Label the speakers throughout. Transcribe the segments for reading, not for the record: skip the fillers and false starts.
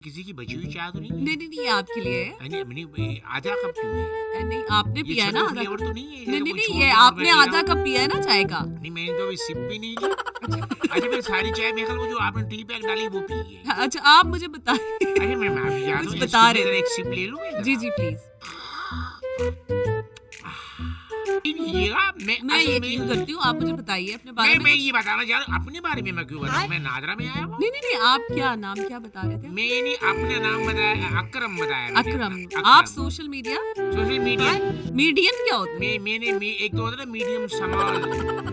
Speaker 1: किसी की बची हुई चाय तो नहीं है?
Speaker 2: नहीं, नहीं, नहीं, ये आपके लिए है।
Speaker 1: नहीं, नहीं, आधा कप क्यों है?
Speaker 2: नहीं, आपने
Speaker 1: ये
Speaker 2: पिया है ना
Speaker 1: छोटे
Speaker 2: आधा
Speaker 1: फ्लेवर
Speaker 2: कप।
Speaker 1: तो नहीं है
Speaker 2: नहीं,
Speaker 1: जैसे
Speaker 2: नहीं,
Speaker 1: कोई
Speaker 2: नहीं,
Speaker 1: छोड़
Speaker 2: ये
Speaker 1: दिया और मैं
Speaker 2: आपने
Speaker 1: ले
Speaker 2: आधा
Speaker 1: रहा
Speaker 2: कप पिया है ना चाय का।
Speaker 1: हूँ। नहीं, मैंने तो अभी सिप भी नहीं ली। अच्छा, फिर सारी चाय मेरे ख्याल वो जो आपने टी बैग डाली वो पी है।
Speaker 2: अच्छा, आप मुझे बताइए।
Speaker 1: अरे मैं माफी चाहता
Speaker 2: कुछ
Speaker 1: हूँ,
Speaker 2: बता
Speaker 1: इसकी
Speaker 2: रहे
Speaker 1: जरा
Speaker 2: थे।
Speaker 1: एक सिप ले लूँ मैं
Speaker 2: जी,
Speaker 1: जरा।
Speaker 2: जी, प्लीज़।
Speaker 1: ये मैं
Speaker 2: मैं
Speaker 1: असल
Speaker 2: यकीन
Speaker 1: में
Speaker 2: करती हूँ, आप मुझे बताइए अपने बारे में
Speaker 1: मैं
Speaker 2: कुछ।
Speaker 1: ये बताना चाह रहा हूँ अपने बारे में। मैं क्यों बताऊँ? मैं नादरा में आया हूँ।
Speaker 2: नहीं, नहीं, नहीं, आप क्या नाम क्या बता रहे थे?
Speaker 1: मैंने अपना नाम बताया, अकरम बताया मैंने
Speaker 2: अकरम।
Speaker 1: अपना।
Speaker 2: आप
Speaker 1: Akram
Speaker 2: social media
Speaker 1: social media
Speaker 2: median क्या होता है?
Speaker 1: एक तो होता है ना मीडियम, स्मॉल,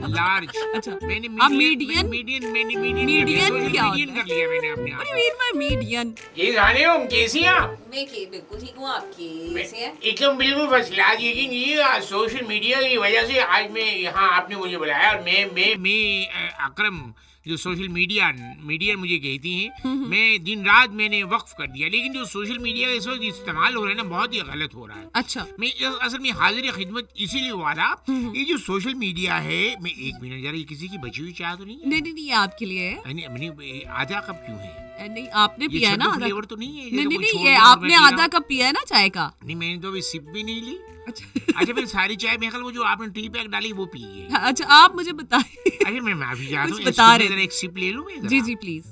Speaker 1: लार्ज।
Speaker 2: अच्छा,
Speaker 1: मैंने
Speaker 2: आप
Speaker 1: मीडियन
Speaker 2: मीडियन
Speaker 1: मीडियन कर लिया,
Speaker 2: मीडियन
Speaker 1: सोशल
Speaker 2: क्या
Speaker 1: मीडियन
Speaker 2: होता
Speaker 1: कर
Speaker 2: है?
Speaker 1: लिया मैंने अपने
Speaker 2: व्हाट
Speaker 1: आप
Speaker 2: डू यू
Speaker 1: को।
Speaker 2: Mean by median?
Speaker 1: ये जाने हो कैसी हैं आप?
Speaker 3: मैं बिल्कुल ठीक हूँ। आप कैसे हैं?
Speaker 1: एकदम बिल्कुल फर्स्ट क्लास। लेकिन ये सोशल मीडिया की वजह से आज मैं यहाँ आपने मुझे बुलाया और मैं अकरम जो सोशल मीडिया मुझे कहती हैं, मैं दिन रात मैंने वक्फ कर दिया। लेकिन जो सोशल मीडिया का इस वक्त इस्तेमाल हो रहा है ना, बहुत ही गलत हो रहा है।
Speaker 2: अच्छा।
Speaker 1: मैं असल में हाजिर खिदमत इसीलिए हुआ था। ये जो सोशल मीडिया है, मैं एक मिनट जरा, ये किसी की बची हुई चाय तो नहीं है?
Speaker 2: नहीं, नहीं, नहीं, ये आपके लिए है।
Speaker 1: नहीं, आधा कप क्यों है?
Speaker 2: नहीं, आपने
Speaker 1: ये
Speaker 2: पिया है ना
Speaker 1: छोटे
Speaker 2: आधा
Speaker 1: फ्लेवर
Speaker 2: कप।
Speaker 1: तो नहीं है
Speaker 2: नहीं,
Speaker 1: जैसे
Speaker 2: नहीं,
Speaker 1: कोई
Speaker 2: नहीं,
Speaker 1: छोड़
Speaker 2: ये
Speaker 1: दिया और मैं
Speaker 2: आपने
Speaker 1: पी रहा
Speaker 2: आधा
Speaker 1: हूँ।
Speaker 2: कप पिया है ना चाय का।
Speaker 1: नहीं, मैंने तो अभी सिप भी नहीं ली।
Speaker 2: अच्छा।
Speaker 1: अच्छा, फिर सारी चाय मेरे ख्याल वो जो आपने टी बैग डाली वो पी है।
Speaker 2: अच्छा, आप मुझे बताइए।
Speaker 1: अरे मैं माफी चाहता
Speaker 2: कुछ
Speaker 1: हूँ,
Speaker 2: बता
Speaker 1: इसकी
Speaker 2: रहे
Speaker 1: जरा
Speaker 2: थे।
Speaker 1: एक सिप ले लूँ मैं जरा।
Speaker 2: जी, जी, प्लीज़।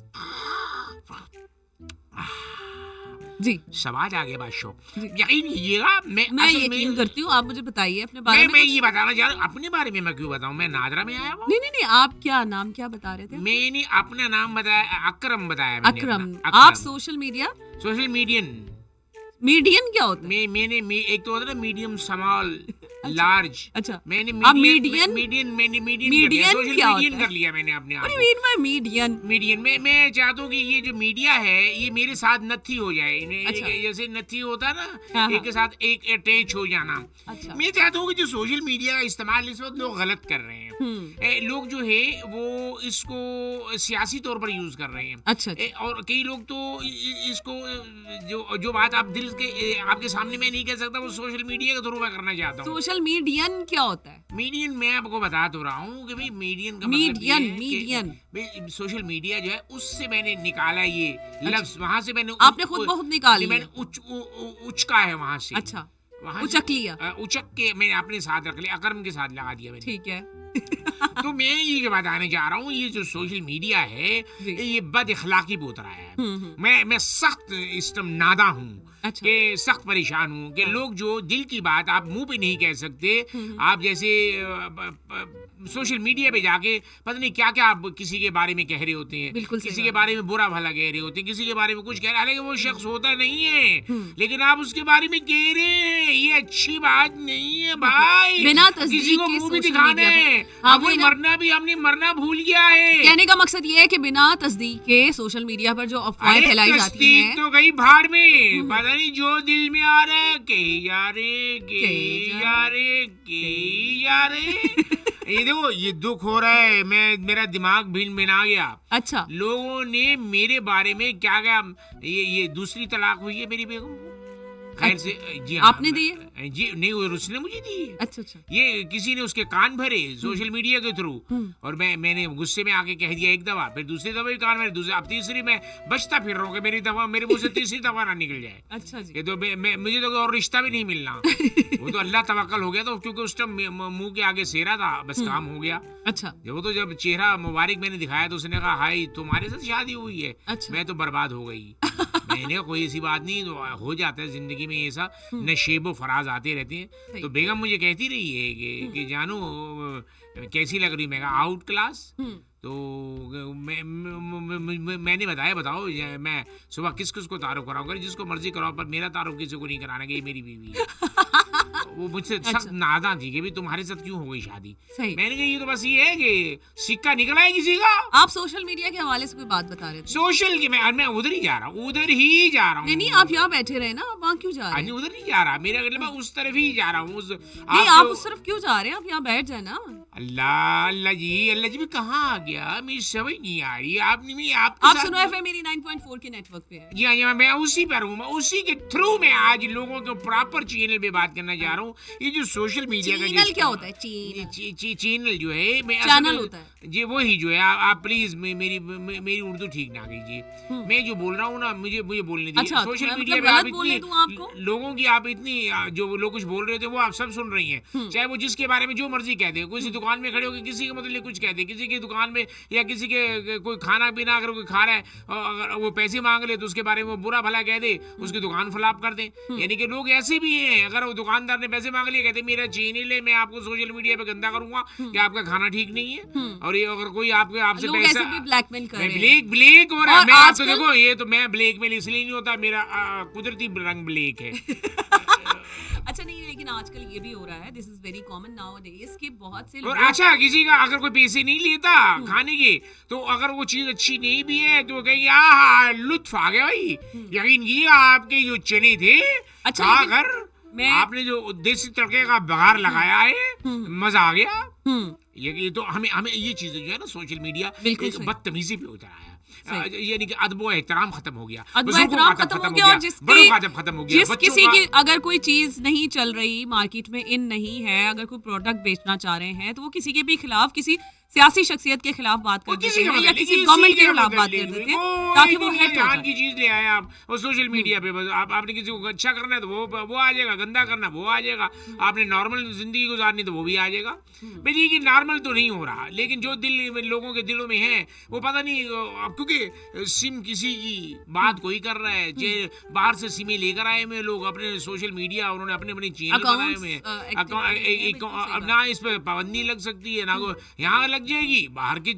Speaker 2: जी,
Speaker 1: स्वाद आ गया बादशाह।
Speaker 2: जी।
Speaker 1: यकीन कीजिएगा मैं
Speaker 2: मैं
Speaker 1: असल
Speaker 2: यकीन
Speaker 1: में
Speaker 2: करती हूँ, आप मुझे बताइए अपने बारे में
Speaker 1: मैं
Speaker 2: कुछ।
Speaker 1: ये बताना चाह रहा हूँ अपने बारे में। मैं क्यों बताऊँ? मैं नादरा में आया हूँ।
Speaker 2: नहीं, नहीं, नहीं, आप क्या नाम क्या बता रहे थे?
Speaker 1: मैंने अपना नाम बताया, अकरम बताया मैंने
Speaker 2: अकरम।
Speaker 1: अपना।
Speaker 2: आप
Speaker 1: Akram
Speaker 2: social media
Speaker 1: social median
Speaker 2: median क्या होता है?
Speaker 1: मैंने एक तो होता है ना मीडियम, स्मॉल, लार्ज।
Speaker 2: अच्छा,
Speaker 1: मैंने
Speaker 2: आप
Speaker 1: median
Speaker 2: median
Speaker 1: median
Speaker 2: median
Speaker 1: social
Speaker 2: क्या
Speaker 1: मीडियन
Speaker 2: होता है?
Speaker 1: कर लिया मैंने अपने
Speaker 2: व्हाट
Speaker 1: आप
Speaker 2: डू
Speaker 1: को।
Speaker 2: You mean by median?
Speaker 1: Median में मैं चाहता हूँ कि ये जो मीडिया है ये मेरे साथ नथी हो जाए।
Speaker 2: अच्छा।
Speaker 1: जैसे नथी होता है ना,
Speaker 2: हाँ,
Speaker 1: एक
Speaker 2: हाँ।
Speaker 1: के साथ एक अटैच हो जाना।
Speaker 2: अच्छा।
Speaker 1: मैं चाहता हूँ कि जो सोशल मीडिया का इस्तेमाल इस वक्त लोग गलत कर रहे हैं। लोग जो है वो इसको सियासी तौर पर यूज कर रहे हैं।
Speaker 2: अच्छा, अच्छा।
Speaker 1: और कई लोग तो इसको जो जो बात आप दिल के आपके सामने मैं नहीं कह सकता, वो सोशल मीडिया के थ्रू मैं करना चाहता हूँ।
Speaker 2: सोशल मीडियन क्या होता है?
Speaker 1: मीडियन मैं आपको बता तो रहा हूँ कि भाई मीडियन का
Speaker 2: मीडियन।
Speaker 1: भाई सोशल मीडिया जो है उससे मैंने निकाला ये लफ्ज, वहां से मैंने
Speaker 2: आपने खुद बहुत निकाल लिया।
Speaker 1: मैंने उचका है वहां से।
Speaker 2: अच्छा,
Speaker 1: वहां
Speaker 2: उचक लिया।
Speaker 1: उचक के मैंने अपने साथ रख लिया, अकरम के साथ लगा दिया मैंने।
Speaker 2: ठीक है।
Speaker 1: तो मैं ये बताने जा रहा हूँ, ये जो सोशल मीडिया है
Speaker 2: जी।
Speaker 1: ये बद इखलाकी पे उतरा है।
Speaker 2: हम्म।
Speaker 1: मैं सख्त इस टाइम नादा हूँ
Speaker 2: अच्छा।
Speaker 1: कि सख्त परेशान हूँ कि लोग जो दिल की बात आप मुंह पे नहीं कह सकते। आप जैसे सोशल मीडिया पे जाके पता नहीं क्या क्या आप किसी के बारे में कह रहे होते हैं।
Speaker 2: बिल्कुल सही
Speaker 1: किसी
Speaker 2: बात।
Speaker 1: के बारे में बुरा भला कह रहे होते हैं, किसी के बारे में कुछ कह रहे हैं, हालांकि वो शख्स होता नहीं है, लेकिन आप उसके बारे में कह रहे हैं। ये अच्छी बात नहीं है भाई।
Speaker 2: बिना तस्दीक
Speaker 1: किसी को
Speaker 2: के
Speaker 1: मुंह भी
Speaker 2: सोशल
Speaker 1: दिखाना
Speaker 2: मीडिया
Speaker 1: है।
Speaker 2: पर। हाँ,
Speaker 1: अब
Speaker 2: वही ना।
Speaker 1: हमने मरना भूल गया है।
Speaker 2: कहने का मकसद ये है कि बिना तस्दीक के सोशल मीडिया पर जो अफवाहें
Speaker 1: अरे
Speaker 2: फैलाई जाती
Speaker 1: तस्दीक
Speaker 2: हैं।
Speaker 1: तो गई भाड़ में, पता नहीं जो दिल में आ रहा है के यारे ये देखो, ये दुख हो रहा है, मेरा दिमाग भिन भिना गया।
Speaker 2: अच्छा।
Speaker 1: लोगों ने मेरे बारे में क्या क्या, ये दूसरी तलाक हुई है मेरी बेगम को। खैर से जी हाँ,
Speaker 2: आपने दी है?
Speaker 1: जी नहीं, वो उसने मुझे दी है।
Speaker 2: अच्छा, अच्छा।
Speaker 1: ये किसी ने उसके कान भरे सोशल मीडिया के थ्रू, और मैंने गुस्से में आके कह दिया एक दफा, फिर दूसरी दफा भी कान भरे, दूसरी, अब तीसरी मैं बचता फिर रहा हूँ कि मेरे मुंह से तीसरी दफा ना निकल जाए।
Speaker 2: अच्छा जी।
Speaker 1: ये तो मुझे तो और रिश्ता भी नहीं मिलना। वो तो अल्लाह तवक्कल हो गया, तो क्योंकि उस टाइम मुंह के आगे सेरा था, बस काम हो गया।
Speaker 2: अच्छा।
Speaker 1: वो तो जब चेहरा मुबारक मैंने दिखाया तो उसने कहा हाय तुम्हारे साथ शादी हुई है।
Speaker 2: अच्छा।
Speaker 1: मैं तो बर्बाद हो गई। मैंने कहा कोई ऐसी बात नहीं, तो हो जाता है जिंदगी में ऐसा, नशेबो फराज आते रहते हैं। तो बेगम मुझे कहती रही है कि जानू कैसी लग रही। मैं कहा आउट क्लास। तो मैंने बताओ मैं सुबह किस किस को तारुफ कराऊंगा, जिसको मर्जी कराओ, पर मेरा तारुफ किसी को नहीं कराना कि ये मेरी बीवी है। वो मुझसे सख्त नादा थी कि भी तुम्हारे साथ क्यों हो गई शादी।
Speaker 2: सही।
Speaker 1: मैंने कहा ये तो बस ये है कि सिक्का निकला है किसी का।
Speaker 2: आप सोशल मीडिया के हवाले से कोई बात बता रहे थे?
Speaker 1: सोशल की मैं उधर ही जा रहा हूँ,
Speaker 2: नहीं, नहीं, आप यहाँ बैठे रहे ना, आप वहाँ क्यों जा रहे हैं?
Speaker 1: उधर नहीं जा रहा, मेरा मतलब मैं उस तरफ ही जा रहा हूँ।
Speaker 2: नहीं, आप उस तरफ क्यों जा रहे हैं? आप यहाँ बैठ जाए ना।
Speaker 1: अल्लाह जी भी कहाँ आ गया, मुझे समझ नहीं आ रही। आपने आपके
Speaker 2: आप
Speaker 1: साथ-
Speaker 2: सुनो एफएम मेरी 9.4 के नेटवर्क पे है।
Speaker 1: जी हाँ, मैं उसी पर हूँ। मैं उसी के थ्रू में आज लोगों के प्रॉपर चैनल पे बात करना चाह रहा हूँ। ये जो सोशल मीडिया का
Speaker 2: चैनल क्या होता है? चैनल
Speaker 1: चैनल जो है, मैं
Speaker 2: चैनल होता है
Speaker 1: जी वही जो है। आप प्लीज मेरी उर्दू ठीक ना कीजिए। मैं जो बोल रहा हूँ ना, मुझे बोलने दीजिए।
Speaker 2: अच्छा,
Speaker 1: सोशल
Speaker 2: मैं
Speaker 1: मीडिया
Speaker 2: मतलब
Speaker 1: पे आप
Speaker 2: गलत बोलने दूं आपको?
Speaker 1: लोगों की आप इतनी जो लोग कुछ बोल रहे थे वो आप सब सुन रही हैं। चाहे वो जिसके बारे में जो मर्जी कह दे, किसी दुकान में खड़े होकर किसी के मतलब कुछ कह दे, किसी की दुकान में या किसी के कोई खाना पीना अगर कोई खा रहा है और अगर वो पैसे मांग ले तो उसके बारे में वो बुरा भला कह दे, उसकी दुकान फलाप कर दे। यानी कि लोग ऐसे भी हैं, अगर वो दुकानदार ने पैसे मांग लिए, कहते मेरा चैनल है, मैं आपको सोशल मीडिया पे गंदा करूंगा कि आपका खाना ठीक नहीं है। और ये अगर कोई आपसे
Speaker 2: लोग
Speaker 1: पैसा
Speaker 2: ऐसे भी ब्लैकमेल कर रहे हैं।
Speaker 1: ब्लैक हो रहा है।
Speaker 2: और
Speaker 1: मैं आप तो
Speaker 2: आजकल-
Speaker 1: देखो, ये तो मैं ब्लैक मेल इसलिए नहीं होता, मेरा कुदरती रंग ब्लैक है।
Speaker 2: अच्छा नहीं, लेकिन आजकल ये भी हो रहा है, this is very common now days कि बहुत से
Speaker 1: और
Speaker 2: लोग
Speaker 1: अच्छा, किसी का अगर कोई पैसे नहीं लेता खाने के, तो अगर वो चीज अच्छी नहीं भी है तो कहेंगे आहा लुत्फ आ गया भाई, यकीन कीजिए आपके जो चने थे
Speaker 2: अच्छा, लेकिन
Speaker 1: खाकर
Speaker 2: मैं-
Speaker 1: आपने जो देसी तड़के का बघार लगाया है, मजा आ गया।
Speaker 2: हम्म,
Speaker 1: ये तो हमें ये चीजें जो है ना, सोशल मीडिया
Speaker 2: बिल्कुल
Speaker 1: एक
Speaker 2: सही।
Speaker 1: बदतमीजी पे उतर आया।
Speaker 2: सही।
Speaker 1: यानी कि अदब एहतराम खत्म हो गया,
Speaker 2: अदब
Speaker 1: बुजुर्गों का
Speaker 2: एहतराम
Speaker 1: अदब
Speaker 2: खत्म हो
Speaker 1: हो
Speaker 2: गया। और जिसकी
Speaker 1: बड़ों का अदब खत्म हो गया,
Speaker 2: जिस
Speaker 1: बच्चों
Speaker 2: किसी
Speaker 1: का-
Speaker 2: की अगर कोई चीज नहीं चल रही, मार्केट में इन नहीं है, अगर कोई प्रोडक्ट बेचना चाह रहे हैं, तो वो किसी के भी खिलाफ, किसी सियासी शख्सियत के खिलाफ बात कर देते हैं या किसी गवर्नमेंट के खिलाफ बात कर देते हैं ताकि वो हिट हो
Speaker 1: जान
Speaker 2: जाए।
Speaker 1: की चीज ले आए आप, और सोशल मीडिया पे बस आपने किसी को अच्छा करना है तो वो आ जाएगा, गंदा करना वो आ जाएगा, आपने नॉर्मल जिंदगी गुजारनी तो वो भी आ जाएगा। भाई देखिए, नॉर्मल तो नहीं हो रहा, लेकिन जो दिल में लोगों के दिलों में है वो पता नहीं, क्योंकि सिम किसी की बात कोई कर रहा है, चाहे बाहर से सिमें लेकर आए हुए लोग अपने सोशल मीडिया, उन्होंने अपने अपने चैनल बनाए हुए हैं। अब ना इस पे पाबंदी लग सकती है, ना को यहाँ लग जाएगी, बाहर की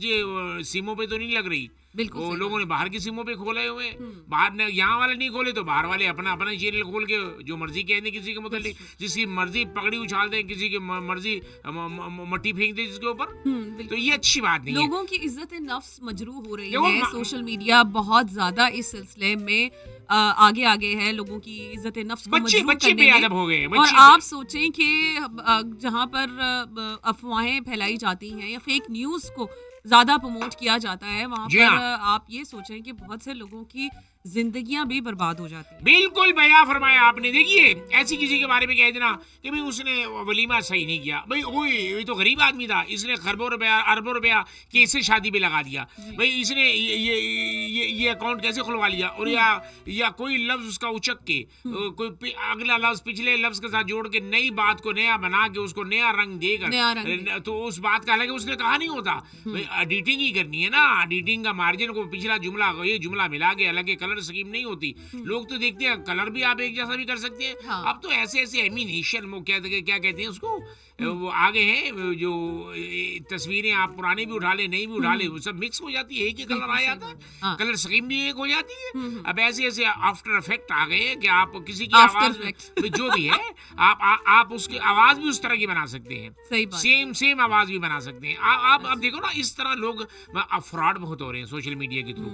Speaker 1: सिमों पे तो नहीं लग रही।
Speaker 2: बिल्कुल
Speaker 1: वो
Speaker 2: सही
Speaker 1: लोगों ने बाहर की सिमों पे खोले हुए हैं, बाहर ने यहाँ वाले नहीं खोले तो बाहर वाले अपना अपना चैनल खोल के जो मर्जी कह दें किसी के मतलब, जिसकी मर्जी पगड़ी उछाल दें, किसी की मर्जी मट्टी फेंक दे जिसके ऊपर।
Speaker 2: बिल्कुल।
Speaker 1: तो ये अच्छी बात नहीं है।
Speaker 2: लोगों की इज्जत नफ्स मजरूह हो रही
Speaker 1: देखो,
Speaker 2: है। सोशल मीडिया बहुत ज्यादा इस सिलसिले में आगे है, लोगों की इज्जत नफ्स को मजरूह
Speaker 1: बच्चे
Speaker 2: करने में।
Speaker 1: बेअदब हो गए,
Speaker 2: और आप सोचें कि जहाँ पर अफवाहें फैलाई जाती हैं या फेक न्यूज को ज्यादा प्रमोट किया जाता है, वहाँ
Speaker 1: जी
Speaker 2: पर
Speaker 1: हाँ।
Speaker 2: आप ये सोचें कि बहुत से लोगों की जिंदगियां भी बर्बाद हो जाती हैं।
Speaker 1: बिल्कुल भैया फरमाया आपने। देखिए, ऐसी किसी के बारे में कह देना कि भाई उसने वलीमा सही नहीं किया, भाई ओए ये तो गरीब आदमी था, इसने खरबों रुपया अरबों रुपया कैसे शादी पे लगा दिया, भाई इसने ये अकाउंट कैसे खुलवा लिया, और या कोई लफ्ज उसका उचक के कोई अगला लफ्ज पिछले लफ्ज के साथ जोड़ के नई बात को नया बना के उसको नया रंग देकर, तो उस बात का हालांकि उसने कहा नहीं होता, भाई एडिटिंग ही करनी है ना, एडिटिंग का मार्जिन को पिछला जुमला ये जुमला मिला के, अलग कलर स्कीम नहीं होती। लोग तो देखते हैं कलर भी आप एक जैसा भी कर सकते हैं।
Speaker 2: हाँ।
Speaker 1: अब तो ऐसे एमिनेशन वो क्या कहते हैं उसको, वो आगे हैं जो तस्वीरें आप पुरानी भी उठा ले, नई भी उठा ले, वो सब मिक्स हो जाती है, एक ही कलर आ जाता है,
Speaker 2: हाँ।
Speaker 1: कलर स्कीम भी एक हो जाती है। अब ऐसे आफ्टर इफेक्ट आ गए हैं कि आप किसी की आवाज में जो भी है आप उसकी आवाज भी उस तरह की बना सकते हैं,
Speaker 2: सही बात।
Speaker 1: सेम आवाज भी बना सकते हैं। आप देखो ना, इस तरह लोग फ्रॉड बहुत हो रहे हैं सोशल मीडिया के थ्रू।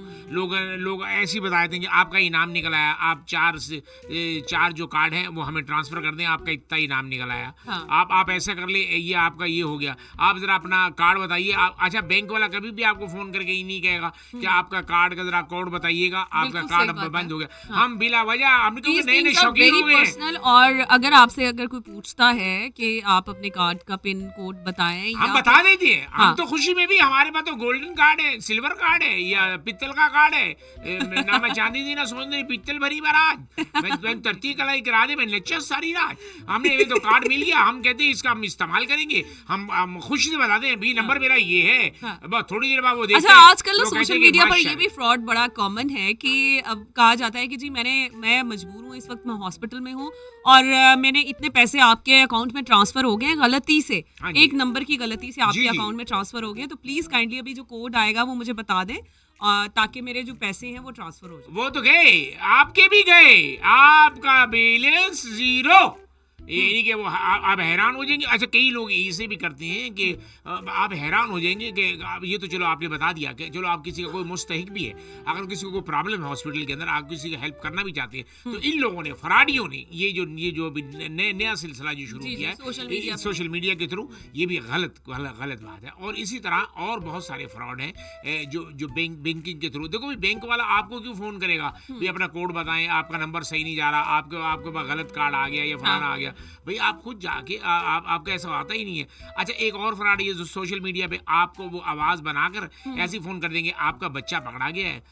Speaker 1: लोग ऐसे ही बताते हैं कि आपका इनाम निकल आया, आप 4 जो कार्ड हैं वो हमें ट्रांसफर कर दें, आपका इतना इनाम निकल आया।
Speaker 2: हाँ।
Speaker 1: आप ऐसा कर ले, ये आपका ये हो गया, आप जरा अपना कार्ड बताइए। अच्छा, बैंक वाला कभी भी आपको फोन करके ही नहीं कहेगा कि आपका कार्ड का जरा कोड बताइएगा, आपका कार्ड बंद हो गया। हम बिला वजह हम नए शौकीन हो गए।
Speaker 2: और अगर आपसे अगर कोई पूछता है कि आप अपने कार्ड का पिन कोड बताएं,
Speaker 1: हम बता देते हैं।
Speaker 2: हाँ।
Speaker 1: हम तो खुशी में भी, हमारे पास तो गोल्डन कार्ड है, सिल्वर कार्ड है, या पित्तल का कार्ड है, ना मैं चांदी दी ना सोने, पित्तल भरी बारात, मैं तरती कलाई करा दे, मैं नच्चस सारी रात। हमने ये तो कार्ड मिल गया, हम कहते हैं इसका हम इस्तेमाल करेंगे, हम खुशी से बताते हैं भी नंबर मेरा ये है।
Speaker 2: हाँ।
Speaker 1: बस थोड़ी देर बाद वो देखते
Speaker 2: अच्छा,
Speaker 1: हैं,
Speaker 2: आजकल
Speaker 1: वो
Speaker 2: सोशल
Speaker 1: कहते हैं कि
Speaker 2: मीडिया पर ये
Speaker 1: माशाअल्लाह।
Speaker 2: भी फ्रॉड बड़ा कॉमन है कि अब कहा जाता है कि जी मैं मजबूर हूँ, इस वक्त मैं हॉस्पिटल में हूँ और मैंने इतने पैसे आपके अकाउंट में ट्रांसफर हो गए हैं गलती से,
Speaker 1: हाँ जी।
Speaker 2: एक नंबर की गलती से आपके
Speaker 1: जी।
Speaker 2: अकाउंट में ट्रांसफर हो गए, तो प्लीज काइंडली अभी जो कोड आएगा वो मुझे बता दें ताकि मेरे जो पैसे हैं वो ट्रांसफर हो जाए।
Speaker 1: वो तो गए, आपके भी गए, आपका बैलेंस 0। ये नहीं कि वो आप हैरान हो जाएंगे। अच्छा, कई लोग ऐसे भी करते हैं कि आप हैरान हो जाएंगे कि ये तो चलो आपने बता दिया कि चलो आप किसी का कोई मुस्तहिक भी है, अगर किसी को कोई प्रॉब्लम है हॉस्पिटल के अंदर, आप किसी की हेल्प करना भी चाहते हैं, तो इन लोगों ने, फराडियों ने, ये जो अभी नया सिलसिला जो शुरू किया है सोशल मीडिया के थ्रू, ये भी गलत बात है। और इसी तरह और बहुत सारे फ्रॉड हैं जो बैंकिंग के थ्रू। देखो भाई, बैंक वाला आपको क्यों फोन करेगा भाई अपना कोड बताएं, आपका नंबर सही नहीं जा रहा, आपके पास गलत कार्ड आ गया या फलाना आ गया, भाई आप खुद जाके आपका ऐसा आता ही नहीं है। अच्छा, एक और फ्रॉड है जो सोशल मीडिया पे आपको वो आवाज बनाकर ऐसी फोन कर देंगे आपका बच्चा पकड़ा गया है।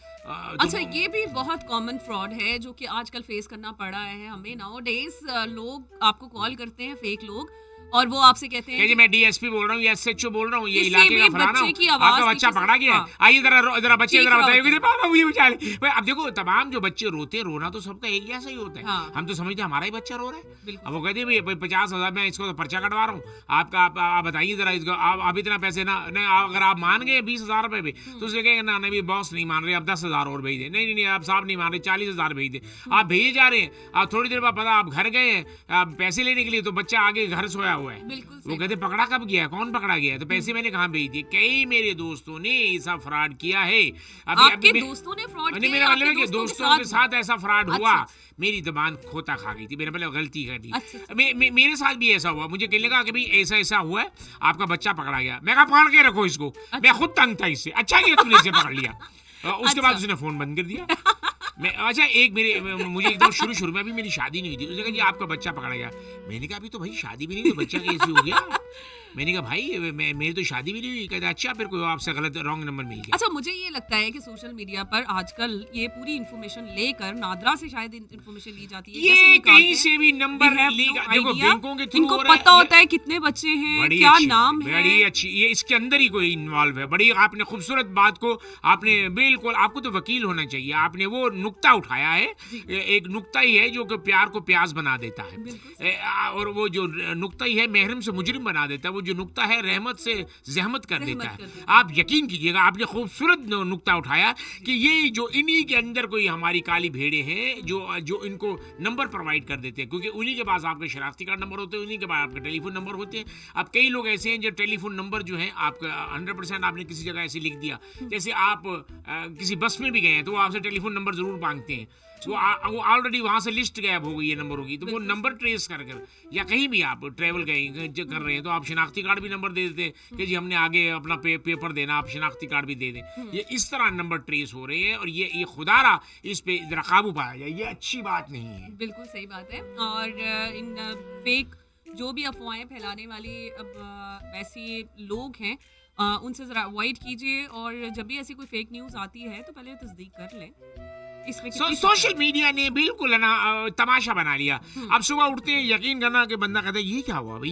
Speaker 2: अच्छा, ये भी बहुत कॉमन फ्रॉड है जो कि आजकल फेस करना पड़ रहा है हमें। नाउ डेज लोग आपको कॉल करते हैं, फेक लोग, और वो आपसे कहते हैं
Speaker 1: जी मैं डीएसपी बोल रहा हूँ या एसएचओ बोल रहा हूँ, ये इलाके का फलाना हूँ, आपका बच्चा पकड़ा गया है, आइए जरा बच्चे जरा बताइए, पापा मुझे बचा ले। भाई अब देखो, तमाम जो बच्चे रोते हैं, रोना तो सबका एक जैसा ही होता है। हम तो समझते हैं हमारा ही बच्चा रो रहा है। अब वो कहते हैं भाई 50,000 में इसको तो पर्चा कटवा रहा हूँ, आप बताइए जरा इसको, आप इतना पैसे ना, अगर आप मान गए 20,000 रुपए भी, तो उसने कहेंगे ना नहीं बॉस नहीं मान रहे, आप 10,000 और भेज दे, नहीं आप साहब नहीं मान रहे, 40,000 भेज दे। आप भेजे जा रहे हैं, आप थोड़ी देर बाद पता आप घर गए हैं पैसे लेने के लिए, तो बच्चा आगे घर सोया हुआ है। वो कहते पकड़ा कब गया, कौन पकड़ा गया, तो पैसे मैंने कहाँ भेज दिए। कई मेरे दोस्तों ने ऐसा फ्रॉड किया है।
Speaker 2: आपके दोस्तों ने फ्रॉड किया?
Speaker 1: मेरा मतलब है कि दोस्तों के साथ ऐसा फ्रॉड हुआ, मेरी जबान खोता खा गई थी, मैंने पहले गलती कर दी। मेरे साथ भी ऐसा हुआ, मुझे कहने लगा कि भाई ऐसा हुआ है, आपका बच्चा पकड़ा गया। मैं कहा पकड़ के रखो इसको, मैं खुद तंग था इससे, अच्छा किया तुमने इसे पकड़ लिया। उसके बाद उसने फोन बंद कर दिया। अच्छा, मुझे एकदम शुरू में अभी मेरी शादी नहीं हुई थी, उसने कहा जी आपका बच्चा पकड़ा गया। मैंने कहा अभी तो भाई शादी भी नहीं हुई, बच्चा कैसे हो गया? मैंने कहा भाई मेरी तो शादी भी नहीं हुई। कहते अच्छा, फिर कोई आपसे गलत रॉन्ग नंबर मिल गया।
Speaker 2: अच्छा, मुझे ये लगता है कि सोशल मीडिया पर आजकल ये पूरी इन्फॉर्मेशन लेकर नादरा से शायद इन्फॉर्मेशन ली जाती है,
Speaker 1: ये कहीं से भी नंबर देखो बैंकों के थ्रू
Speaker 2: इनको पता होता है कितने बच्चे हैं, क्या नाम है,
Speaker 1: बड़ी अच्छी, ये इसके अंदर ही कोई इन्वॉल्व है। बड़ी आपने खूबसूरत बात को आपने बिल्कुल, आपको तो वकील होना चाहिए, आपने वो नुक्ता उठाया है। एक नुक्ता ही है जो कि प्यार को प्याज बना देता है, और वो जो नुक्ता ही है महरम से मुजरिम बना देता है, जो नुक्ता है रहमत से जहमत कर देता है। आप यकीन कीजिएगा, आपने खूबसूरत नुक्ता उठाया कि ये जो इन्हीं के अंदर कोई हमारी काली भेड़े हैं जो इनको नंबर प्रोवाइड कर देते हैं, क्योंकि उन्हीं के पास आपके शनाख्ती कार्ड नंबर होते हैं, उन्हीं के पास आपके टेलीफोन नंबर होते हैं। अब कई लोग ऐसे हैं जो टेलीफोन नंबर जो है आपका 100% आपने किसी जगह ऐसे लिख दिया, जैसे आप किसी बस में भी गए हैं तो वो आपसे टेलीफोन नंबर जरूर मांगते हैं, वो ऑलरेडी वहां से लिस्ट गायब हो गई है नंबर होगी, तो वो नंबर ट्रेस कर या कहीं भी आप ट्रेवल कर रहे हैं तो आप शनाख्ती कार्ड भी नंबर दे देते हैं कि जी हमने आगे अपना पेपर देना, आप शनाख्ती कार्ड भी दे दें। ये इस तरह नंबर ट्रेस हो रहे हैं, और ये खुदारा इस पे जरा काबू पाया जाए, ये अच्छी बात नहीं है।
Speaker 2: बिल्कुल सही बात है। और इन फेक जो भी अफवाहें फैलाने वाले अब ऐसे लोग हैं, उनसे ज़रा अवॉइड कीजिए, और जब भी ऐसी कोई फेक न्यूज़ आती है तो पहले तस्दीक कर लें।
Speaker 1: सोशल मीडिया ने बिल्कुल ना तमाशा बना लिया। अब सुबह उठते हैं, यकीन करना कि बंदा कहता है ये क्या हुआ भाई,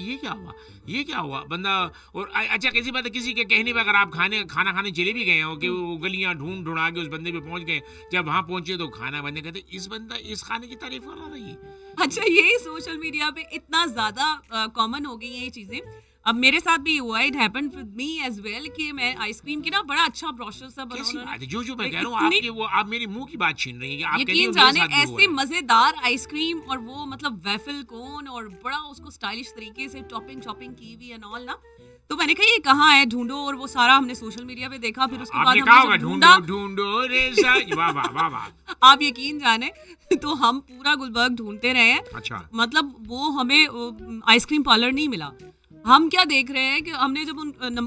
Speaker 1: ये क्या हुआ बंदा। और अच्छा, किसी बात किसी के कहने पर अगर आप खाना खाने चले भी गए हो कि वो गलियां ढूंढा के उस बंदे पे पहुंच गए, जब वहां पहुंचे तो खाना बंदे कहते इस खाने की तारीफ कर रहा है।
Speaker 2: अच्छा, ये सोशल मीडिया पे इतना ज्यादा कॉमन हो गई है ये चीजें। अब मेरे साथ भी हुआ, it happened with me as well, कि मैं आइसक्रीम की ना बड़ा अच्छा ब्रोशर सा बनाना,
Speaker 1: जो मैं कह रहा हूँ आप मेरे मुंह की बात छीन रही हैं।
Speaker 2: यकीन जाने ऐसे मजेदार आइसक्रीम, और वो मतलब वेफल कोन, और बड़ा उसको स्टाइलिश तरीके से टॉपिंग की हुई एंड ऑल ना। तो मैंने कहा ये कहाँ है, ढूंढो, और वो सारा हमने सोशल मीडिया पे देखा। फिर उसके बाद हमने
Speaker 1: ढूंढो रे वाह
Speaker 2: आप यकीन जाने तो हम पूरा गुलबर्ग ढूंढते रहे हैं।
Speaker 1: अच्छा,
Speaker 2: मतलब वो हमें आइसक्रीम पार्लर नहीं मिला। हम क्या देख रहे हैं कि हमने जब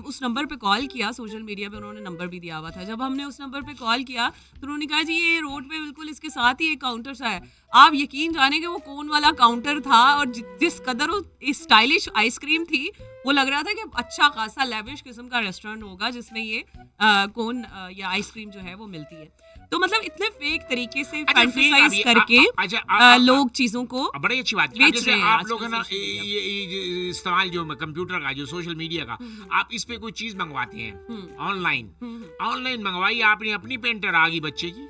Speaker 2: उस नंबर पे कॉल किया, सोशल मीडिया पे उन्होंने नंबर भी दिया हुआ था, जब हमने उस नंबर पे कॉल किया तो उन्होंने कहा जी ये रोड पे बिल्कुल इसके साथ ही एक काउंटर सा है। आप यकीन जाने कि वो कोन वाला काउंटर था, और जिस कदर वो स्टाइलिश आइसक्रीम थी, वो लग रहा था कि अच्छा खासा लेविश किस्म का रेस्टोरेंट होगा जिसमें ये कोन या आइसक्रीम जो है वो मिलती है। तो मतलब इतने फेक तरीके से फैंटेसाइज करके लोग चीजों को
Speaker 1: बड़ी अच्छी बात बेच रहे हैं। आप लोग है ना ये इस्तेमाल जो कंप्यूटर का, जो सोशल मीडिया का, आप इस पे कोई चीज मंगवाते हैं ऑनलाइन मंगवाई, आपने अपनी पेंटर आ गई बच्चे की,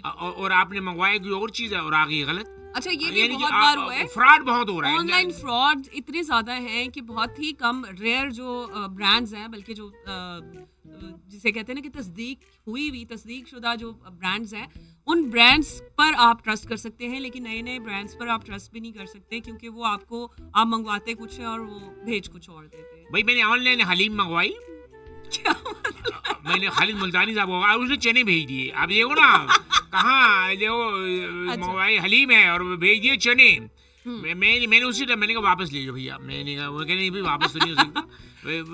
Speaker 1: और आपने मंगवाया कोई और चीज है और आ गई गलत।
Speaker 2: अच्छा, ये भी बहुत बार हुआ है,
Speaker 1: फ्रॉड बहुत हो रहा है,
Speaker 2: ऑनलाइन फ्रॉड इतने ज्यादा हैं कि बहुत ही कम रेयर जो ब्रांड्स हैं, बल्कि जो जिसे कहते हैं ना कि तस्दीक शुदा जो ब्रांड्स हैं, उन ब्रांड्स पर आप ट्रस्ट कर सकते हैं, लेकिन नए नए ब्रांड्स पर आप ट्रस्ट भी नहीं कर सकते, क्योंकि वो आपको आप मंगवाते कुछ है और वो भेज कुछ और देते हैं।
Speaker 1: भाई मैंने ऑनलाइन हलीम मंगवाई,
Speaker 2: क्या
Speaker 1: मैंने खालिद मुल्तानी साहब को, उसने चने भेज दिए। आप देखो ना कहाँ देखो मंगवाई हलीम है और भेज दिए चने। मैंने उसी टाइम मैंने कहा वापस ले लो भैया, मैंने कहा वो कहने भी वापस तो नहीं हो सकता।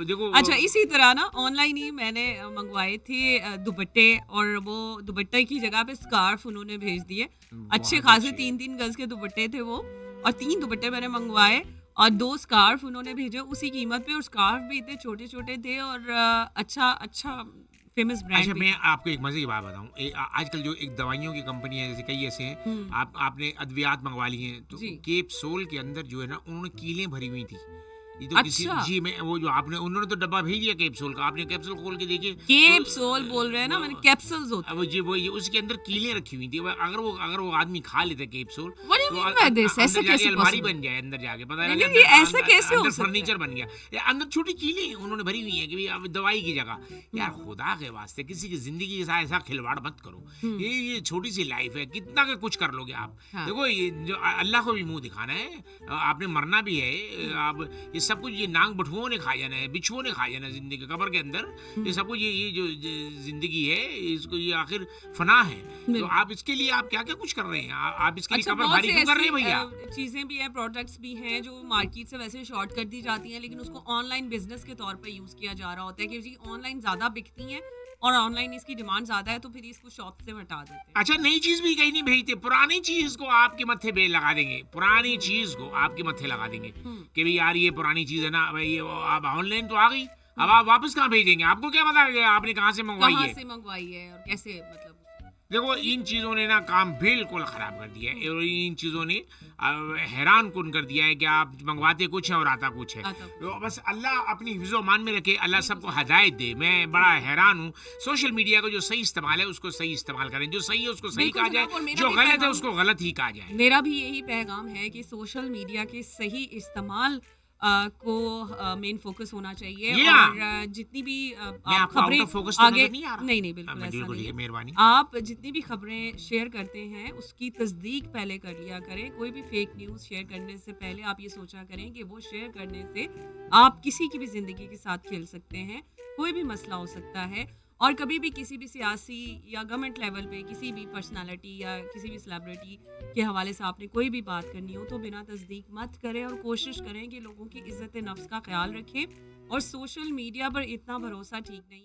Speaker 1: देखो
Speaker 2: अच्छा, इसी तरह ना ऑनलाइन ही मैंने मंगवाए थे दुपट्टे, और वो दुपट्टे की जगह पे स्कार्फ उन्होंने भेज दिए। अच्छे खासे 3-3 गज के दुपट्टे थे वो, और 3 दुपट्टे मैंने मंगवाए और 2 स्कार्फ उन्होंने भेजे उसी कीमत पे, और स्कार्फ भी इतने छोटे छोटे थे और अच्छा फेमस ब्रांड।
Speaker 1: अच्छा मैं आपको एक मजे की बात बताऊं, आजकल जो एक दवाइयों की कंपनी है, जैसे कई ऐसे हैं, आपने अद्वियात मंगवा ली हैं, तो कैप्सूल के अंदर जो है ना उन्होंने कीलें भरी हुई थी। ये तो किसी जी में वो जो आपने उन्होंने तो डब्बा भेज दिया कैप्सूल का, आपने कैप्सूल खोल के देखिए,
Speaker 2: कैप्सूल बोल रहे हैं ना, मैंने कैप्सूल्स होते हैं।
Speaker 1: वो जी वो उसके अंदर कीलें रखी हुई थी। अगर वो आदमी खा लेता कैप्सूल तो
Speaker 2: ऐसे कैसे
Speaker 1: अलमारी बन जाए, अंदर जाके पता
Speaker 2: नहीं,
Speaker 1: लगे
Speaker 2: ऐसा कैसे हो सकता है?
Speaker 1: फर्नीचर बन गया। अंदर छोटी कीलें उन्होंने भरी हुई है कि अब दवाई की जगह। यार खुदा के वास्ते किसी की जिंदगी के साथ ऐसा खिलवाड़ मत करो। ये छोटी सी लाइफ है, कितना का कुछ कर लोगे आप। देखो ये जो अल्लाह को भी मुंह दिखाना है, आपने मरना भी है। आप ये सब कुछ ये नांग बठुओं ने खा जाना है, बिच्छुओं ने खा जाना है जिंदगी कब्र के अंदर। ये सब कुछ ये जो जिंदगी है इसको ये आखिर फना है। तो आप इसके लिए आप क्या क्या कुछ कर रहे हैं, आप इसके लिए कब्र भारी क्यों कर रहे हैं भैया?
Speaker 2: चीजें भी हैं, प्रोडक्ट्स भी हैं जो मार्केट से वैसे शॉर्ट कर दी जाती हैं, लेकिन उसको ऑनलाइन बिजनेस के तौर पे यूज किया जा रहा होता है कि जी ऑनलाइन ज्यादा बिकती हैं और ऑनलाइन इसकी डिमांड ज्यादा है, तो फिर इसको शॉप से हटा देते हैं।
Speaker 1: अच्छा नई चीज भी कहीं नहीं भेजते, पुरानी चीज को आपके मत्थे पे लगा देंगे, पुरानी चीज को आपके मत्थे लगा देंगे कि भाई यार ये पुरानी चीज है ना भाई, ये अब ऑनलाइन तो आ गई, अब आप वापस कहाँ भेजेंगे? आपको क्या पता है आपने कहाँ से मंगवाई है
Speaker 2: और कैसे, मतलब
Speaker 1: देखो इन चीज़ों ने ना काम बिल्कुल ख़राब कर दिया है, और इन चीज़ों ने हैरान कुन कर दिया है कि आप मंगवाते कुछ है और आता कुछ है। तो बस अल्लाह अपनी हिफ्ज़ो मान में रखे, अल्लाह सबको हदायत दे। मैं बड़ा हैरान हूँ, सोशल मीडिया का जो सही इस्तेमाल है उसको सही इस्तेमाल करें, जो सही है उसको सही कहा जाए, जो गलत है उसको गलत ही कहा जाए।
Speaker 2: मेरा भी यही पैगाम है कि सोशल मीडिया के सही इस्तेमाल को मेन फोकस होना चाहिए, और जितनी भी आप खबरें आगे नहीं बिल्कुल ऐसा नहीं है, मेहरबानी आप जितनी भी खबरें शेयर करते हैं उसकी तस्दीक पहले कर लिया करें। कोई भी फेक न्यूज़ शेयर करने से पहले आप ये सोचा करें कि वो शेयर करने से आप किसी की भी जिंदगी के साथ खेल सकते हैं, कोई भी मसला हो सकता है। और कभी भी किसी भी सियासी या गवर्नमेंट लेवल पे किसी भी पर्सनालिटी या किसी भी सेलिब्रिटी के हवाले से आपने कोई भी बात करनी हो तो बिना तस्दीक मत करें, और कोशिश करें कि लोगों की इज्जत नफ्स का ख्याल रखें। और सोशल मीडिया पर इतना भरोसा ठीक नहीं है।